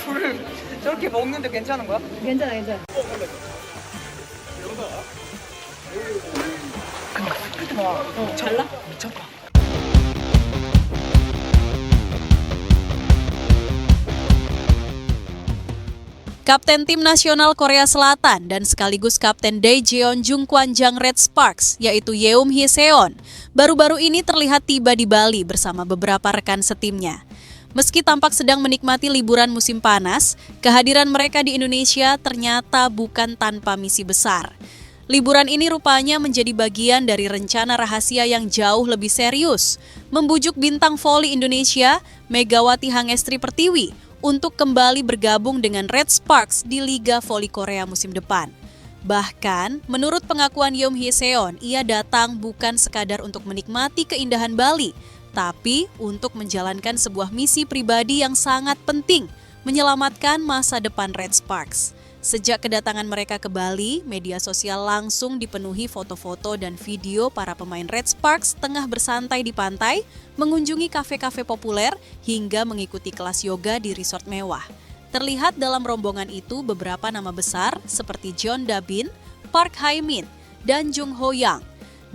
굴을 저렇게 먹는데 괜찮은 거야? 괜찮아, 괜찮아. 크지 마. 달라? 미쳤다. Kapten Tim Nasional Korea Selatan dan sekaligus Kapten Daejeon Jungkwanjang Red Sparks, yaitu Yeom Hee-seon, baru-baru ini terlihat tiba di Bali bersama beberapa rekan setimnya. Meski tampak sedang menikmati liburan musim panas, kehadiran mereka di Indonesia ternyata bukan tanpa misi besar. Liburan ini rupanya menjadi bagian dari rencana rahasia yang jauh lebih serius, membujuk bintang voli Indonesia, Megawati Hangestri Pertiwi, untuk kembali bergabung dengan Red Sparks di Liga Voli Korea musim depan. Bahkan, menurut pengakuan Yeom Hee-seon, ia datang bukan sekadar untuk menikmati keindahan Bali, tapi untuk menjalankan sebuah misi pribadi yang sangat penting, menyelamatkan masa depan Red Sparks. Sejak kedatangan mereka ke Bali, media sosial langsung dipenuhi foto-foto dan video para pemain Red Sparks tengah bersantai di pantai, mengunjungi kafe-kafe populer, hingga mengikuti kelas yoga di resort mewah. Terlihat dalam rombongan itu beberapa nama besar seperti John Da-bin, Park Hae-min, dan Jung Ho-yang.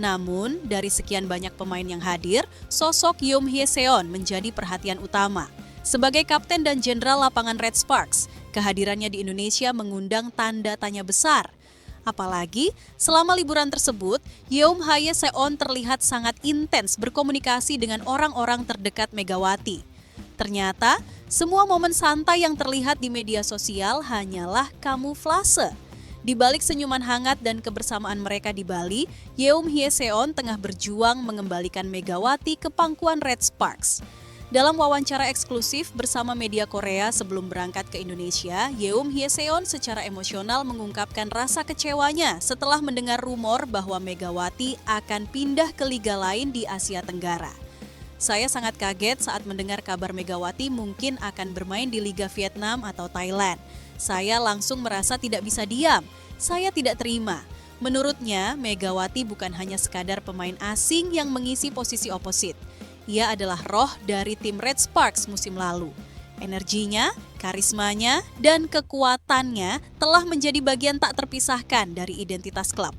Namun, dari sekian banyak pemain yang hadir, sosok Yeom Hee-seon menjadi perhatian utama. Sebagai kapten dan jenderal lapangan Red Sparks, kehadirannya di Indonesia mengundang tanda tanya besar. Apalagi, selama liburan tersebut, Yeom Hee-seon terlihat sangat intens berkomunikasi dengan orang-orang terdekat Megawati. Ternyata, semua momen santai yang terlihat di media sosial hanyalah kamuflase. Di balik senyuman hangat dan kebersamaan mereka di Bali, Yeom Hee-seon tengah berjuang mengembalikan Megawati ke pangkuan Red Sparks. Dalam wawancara eksklusif bersama media Korea sebelum berangkat ke Indonesia, Yeom Hee-seon secara emosional mengungkapkan rasa kecewanya setelah mendengar rumor bahwa Megawati akan pindah ke liga lain di Asia Tenggara. Saya sangat kaget saat mendengar kabar Megawati mungkin akan bermain di Liga Vietnam atau Thailand. Saya langsung merasa tidak bisa diam. Saya tidak terima. Menurutnya, Megawati bukan hanya sekadar pemain asing yang mengisi posisi oposit. Ia adalah roh dari tim Red Sparks musim lalu. Energinya, karismanya, dan kekuatannya telah menjadi bagian tak terpisahkan dari identitas klub.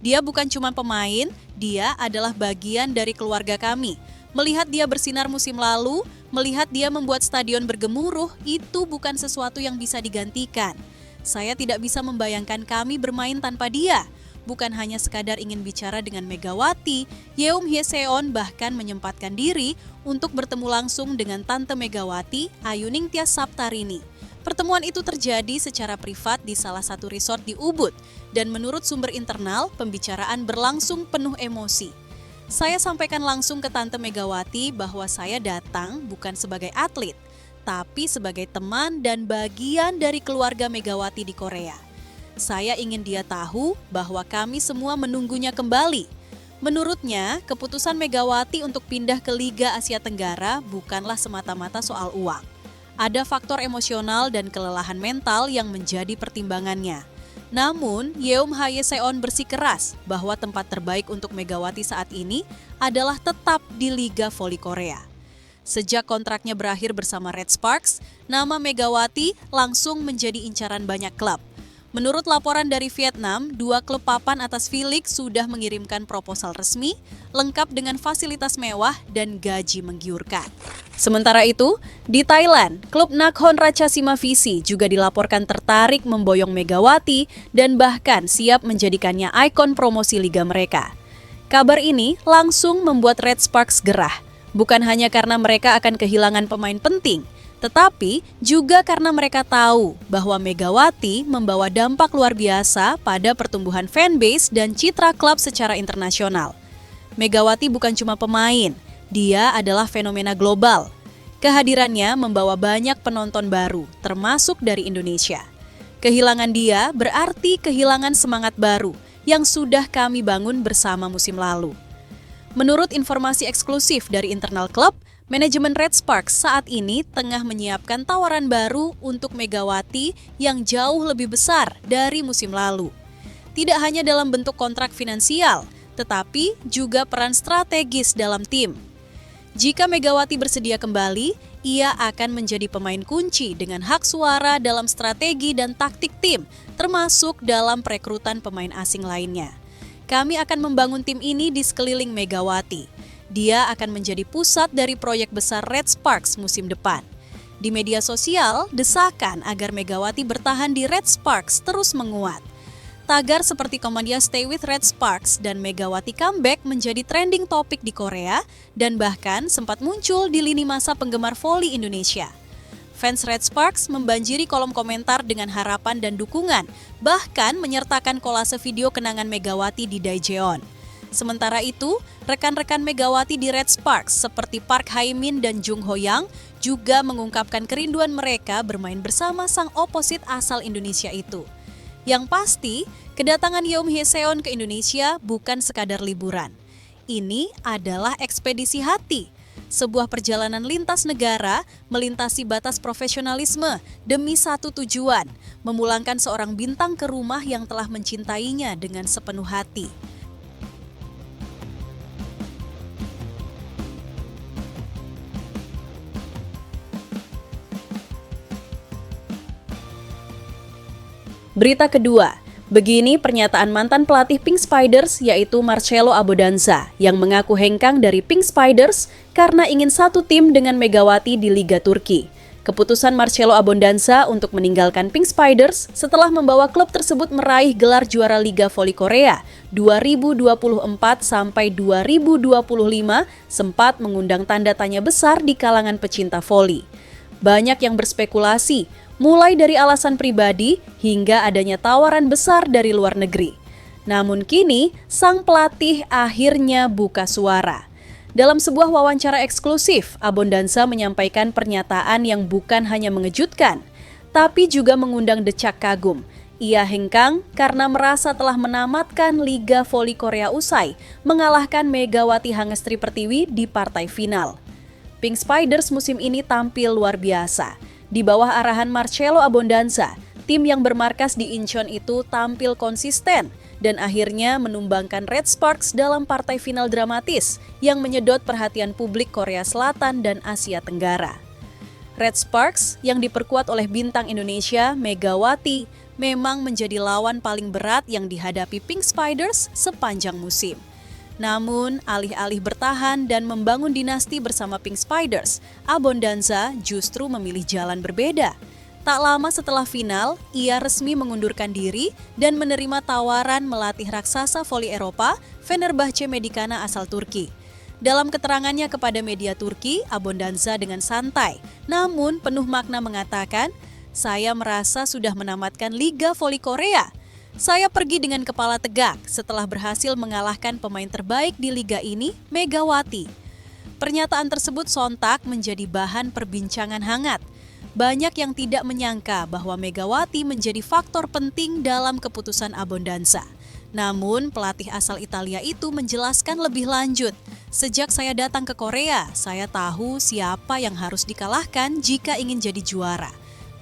Dia bukan cuma pemain, dia adalah bagian dari keluarga kami. Melihat dia bersinar musim lalu, melihat dia membuat stadion bergemuruh, itu bukan sesuatu yang bisa digantikan. Saya tidak bisa membayangkan kami bermain tanpa dia. Bukan hanya sekadar ingin bicara dengan Megawati, Yeom Hee-seon bahkan menyempatkan diri untuk bertemu langsung dengan Tante Megawati, Ayuningtyas Saptarini. Pertemuan itu terjadi secara privat di salah satu resort di Ubud, dan menurut sumber internal, pembicaraan berlangsung penuh emosi. Saya sampaikan langsung ke Tante Megawati bahwa saya datang bukan sebagai atlet, tapi sebagai teman dan bagian dari keluarga Megawati di Korea. Saya ingin dia tahu bahwa kami semua menunggunya kembali. Menurutnya, keputusan Megawati untuk pindah ke Liga Asia Tenggara bukanlah semata-mata soal uang. Ada faktor emosional dan kelelahan mental yang menjadi pertimbangannya. Namun, Yeom Hee-seon bersikeras bahwa tempat terbaik untuk Megawati saat ini adalah tetap di Liga Voli Korea. Sejak kontraknya berakhir bersama Red Sparks, nama Megawati langsung menjadi incaran banyak klub. Menurut laporan dari Vietnam, 2 klub papan atas V-League sudah mengirimkan proposal resmi, lengkap dengan fasilitas mewah dan gaji menggiurkan. Sementara itu, di Thailand, klub Nakhon Ratchasima VC juga dilaporkan tertarik memboyong Megawati dan bahkan siap menjadikannya ikon promosi liga mereka. Kabar ini langsung membuat Red Sparks gerah, bukan hanya karena mereka akan kehilangan pemain penting, tetapi juga karena mereka tahu bahwa Megawati membawa dampak luar biasa pada pertumbuhan fanbase dan citra klub secara internasional. Megawati bukan cuma pemain, dia adalah fenomena global. Kehadirannya membawa banyak penonton baru, termasuk dari Indonesia. Kehilangan dia berarti kehilangan semangat baru yang sudah kami bangun bersama musim lalu. Menurut informasi eksklusif dari internal klub, manajemen Red Sparks saat ini tengah menyiapkan tawaran baru untuk Megawati yang jauh lebih besar dari musim lalu. Tidak hanya dalam bentuk kontrak finansial, tetapi juga peran strategis dalam tim. Jika Megawati bersedia kembali, ia akan menjadi pemain kunci dengan hak suara dalam strategi dan taktik tim, termasuk dalam perekrutan pemain asing lainnya. Kami akan membangun tim ini di sekeliling Megawati. Dia akan menjadi pusat dari proyek besar Red Sparks musim depan. Di media sosial, desakan agar Megawati bertahan di Red Sparks terus menguat. Tagar seperti Komandia Stay with Red Sparks dan Megawati Comeback menjadi trending topik di Korea dan bahkan sempat muncul di lini masa penggemar voli Indonesia. Fans Red Sparks membanjiri kolom komentar dengan harapan dan dukungan, bahkan menyertakan kolase video kenangan Megawati di Daejeon. Sementara itu, rekan-rekan Megawati di Red Sparks seperti Park Hae-min dan Jung Ho-yang juga mengungkapkan kerinduan mereka bermain bersama sang oposit asal Indonesia itu. Yang pasti, kedatangan Yeom Hee-seon ke Indonesia bukan sekadar liburan. Ini adalah ekspedisi hati, sebuah perjalanan lintas negara melintasi batas profesionalisme demi satu tujuan, memulangkan seorang bintang ke rumah yang telah mencintainya dengan sepenuh hati. Berita kedua, begini pernyataan mantan pelatih Pink Spiders yaitu Marcelo Abbondanza yang mengaku hengkang dari Pink Spiders karena ingin satu tim dengan Megawati di Liga Turki. Keputusan Marcelo Abbondanza untuk meninggalkan Pink Spiders setelah membawa klub tersebut meraih gelar juara Liga Voli Korea 2024 sampai 2025 sempat mengundang tanda tanya besar di kalangan pecinta voli. Banyak yang berspekulasi, mulai dari alasan pribadi hingga adanya tawaran besar dari luar negeri. Namun kini, sang pelatih akhirnya buka suara. Dalam sebuah wawancara eksklusif, Abbondanza menyampaikan pernyataan yang bukan hanya mengejutkan, tapi juga mengundang decak kagum. Ia hengkang karena merasa telah menamatkan Liga Voli Korea usai, mengalahkan Megawati Hangestri Pertiwi di partai final. Pink Spiders musim ini tampil luar biasa. Di bawah arahan Marcelo Abbondanza, tim yang bermarkas di Incheon itu tampil konsisten dan akhirnya menumbangkan Red Sparks dalam partai final dramatis yang menyedot perhatian publik Korea Selatan dan Asia Tenggara. Red Sparks yang diperkuat oleh bintang Indonesia Megawati memang menjadi lawan paling berat yang dihadapi Pink Spiders sepanjang musim. Namun, alih-alih bertahan dan membangun dinasti bersama Pink Spiders, Abbondanza justru memilih jalan berbeda. Tak lama setelah final, ia resmi mengundurkan diri dan menerima tawaran melatih raksasa voli Eropa, Fenerbahce Medicana asal Turki. Dalam keterangannya kepada media Turki, Abbondanza dengan santai, namun penuh makna mengatakan, "Saya merasa sudah menamatkan Liga Voli Korea. Saya pergi dengan kepala tegak setelah berhasil mengalahkan pemain terbaik di liga ini, Megawati." Pernyataan tersebut sontak menjadi bahan perbincangan hangat. Banyak yang tidak menyangka bahwa Megawati menjadi faktor penting dalam keputusan Abbondanza. Namun, pelatih asal Italia itu menjelaskan lebih lanjut. "Sejak saya datang ke Korea, saya tahu siapa yang harus dikalahkan jika ingin jadi juara.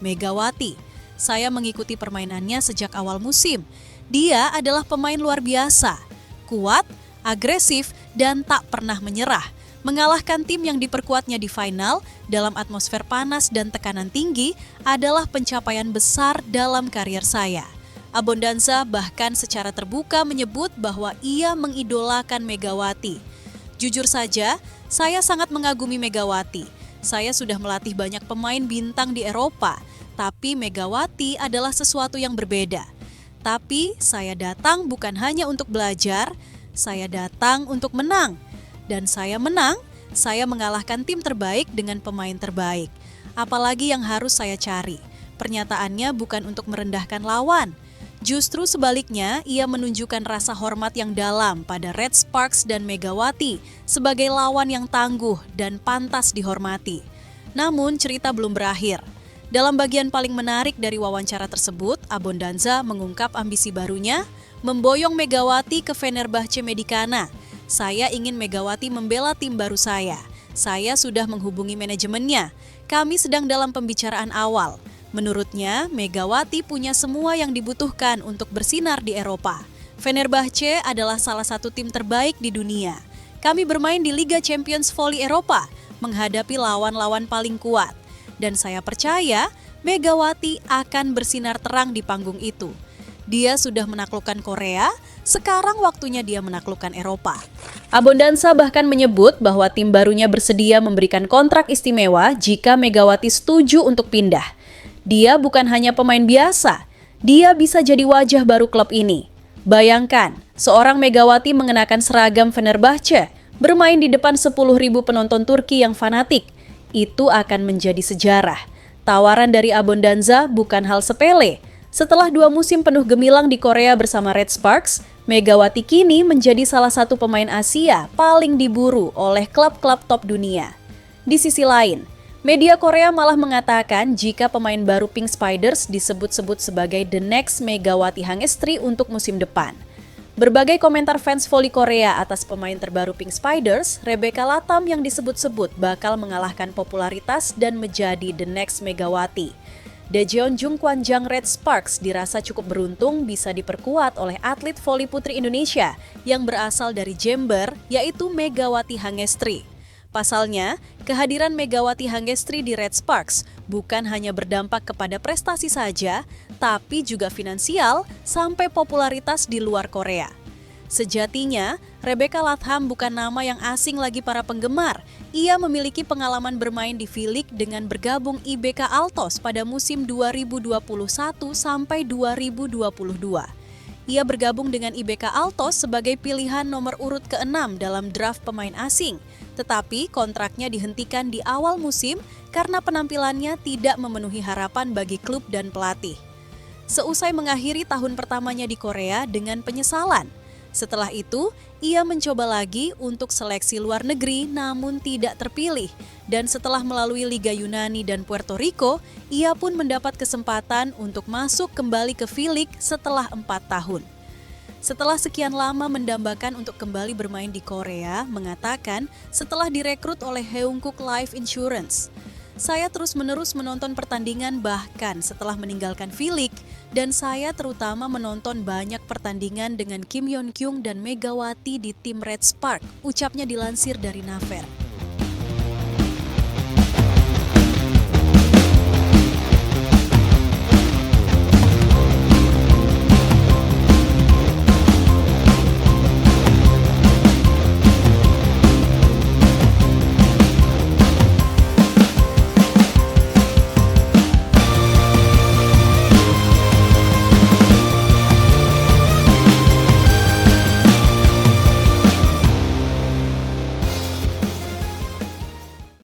Megawati. Saya mengikuti permainannya sejak awal musim. Dia adalah pemain luar biasa, kuat, agresif, dan tak pernah menyerah. Mengalahkan tim yang diperkuatnya di final dalam atmosfer panas dan tekanan tinggi adalah pencapaian besar dalam karier saya." Abbondanza bahkan secara terbuka menyebut bahwa ia mengidolakan Megawati. "Jujur saja, saya sangat mengagumi Megawati. Saya sudah melatih banyak pemain bintang di Eropa. Tapi Megawati adalah sesuatu yang berbeda. Tapi saya datang bukan hanya untuk belajar, saya datang untuk menang. Dan saya menang, saya mengalahkan tim terbaik dengan pemain terbaik. Apalagi yang harus saya cari?" Pernyataannya bukan untuk merendahkan lawan. Justru sebaliknya, ia menunjukkan rasa hormat yang dalam pada Red Sparks dan Megawati sebagai lawan yang tangguh dan pantas dihormati. Namun cerita belum berakhir. Dalam bagian paling menarik dari wawancara tersebut, Abbondanza mengungkap ambisi barunya, memboyong Megawati ke Fenerbahce Medicana. "Saya ingin Megawati membela tim baru saya. Saya sudah menghubungi manajemennya. Kami sedang dalam pembicaraan awal. Menurutnya, Megawati punya semua yang dibutuhkan untuk bersinar di Eropa. Fenerbahce adalah salah satu tim terbaik di dunia. Kami bermain di Liga Champions Voli Eropa. menghadapi lawan-lawan paling kuat. Dan saya percaya Megawati akan bersinar terang di panggung itu. Dia sudah menaklukkan Korea, sekarang waktunya dia menaklukkan Eropa. Abondansa bahkan menyebut bahwa tim barunya bersedia memberikan kontrak istimewa jika Megawati setuju untuk pindah. Dia bukan hanya pemain biasa, dia bisa jadi wajah baru klub ini. Bayangkan, seorang Megawati mengenakan seragam Fenerbahce, bermain di depan 10.000 penonton Turki yang fanatik. Itu akan menjadi sejarah. Tawaran dari Abondansa bukan hal sepele. Setelah 2 musim penuh gemilang di Korea bersama Red Sparks, Megawati kini menjadi salah satu pemain Asia paling diburu oleh klub-klub top dunia. Di sisi lain, media Korea malah mengatakan jika pemain baru Pink Spiders disebut-sebut sebagai the next Megawati Hangestri untuk musim depan. Berbagai komentar fans voli Korea atas pemain terbaru Pink Spiders, Rebecca Latam yang disebut-sebut bakal mengalahkan popularitas dan menjadi the next Megawati. Daejeon Jungkwanjang Red Sparks dirasa cukup beruntung bisa diperkuat oleh atlet voli putri Indonesia yang berasal dari Jember, yaitu Megawati Hangestri. Pasalnya, kehadiran Megawati Hangestri di Red Sparks bukan hanya berdampak kepada prestasi saja, tapi juga finansial sampai popularitas di luar Korea. Sejatinya, Rebecca Latham bukan nama yang asing lagi para penggemar. Ia memiliki pengalaman bermain di V-League dengan bergabung IBK Altos pada musim 2021 sampai 2022. Ia bergabung dengan IBK Altos sebagai pilihan nomor urut ke-6 dalam draft pemain asing. Tetapi kontraknya dihentikan di awal musim karena penampilannya tidak memenuhi harapan bagi klub dan pelatih. Seusai mengakhiri tahun pertamanya di Korea dengan penyesalan. Setelah itu, ia mencoba lagi untuk seleksi luar negeri namun tidak terpilih. Dan setelah melalui Liga Yunani dan Puerto Rico, ia pun mendapat kesempatan untuk masuk kembali ke V-League setelah 4 tahun. Setelah sekian lama mendambakan untuk kembali bermain di Korea, mengatakan setelah direkrut oleh Heungkook Life Insurance. Saya terus-menerus menonton pertandingan bahkan setelah meninggalkan V-League dan saya terutama menonton banyak pertandingan dengan Kim Yeon Kyung dan Megawati di tim Red Spark, ucapnya dilansir dari Naver.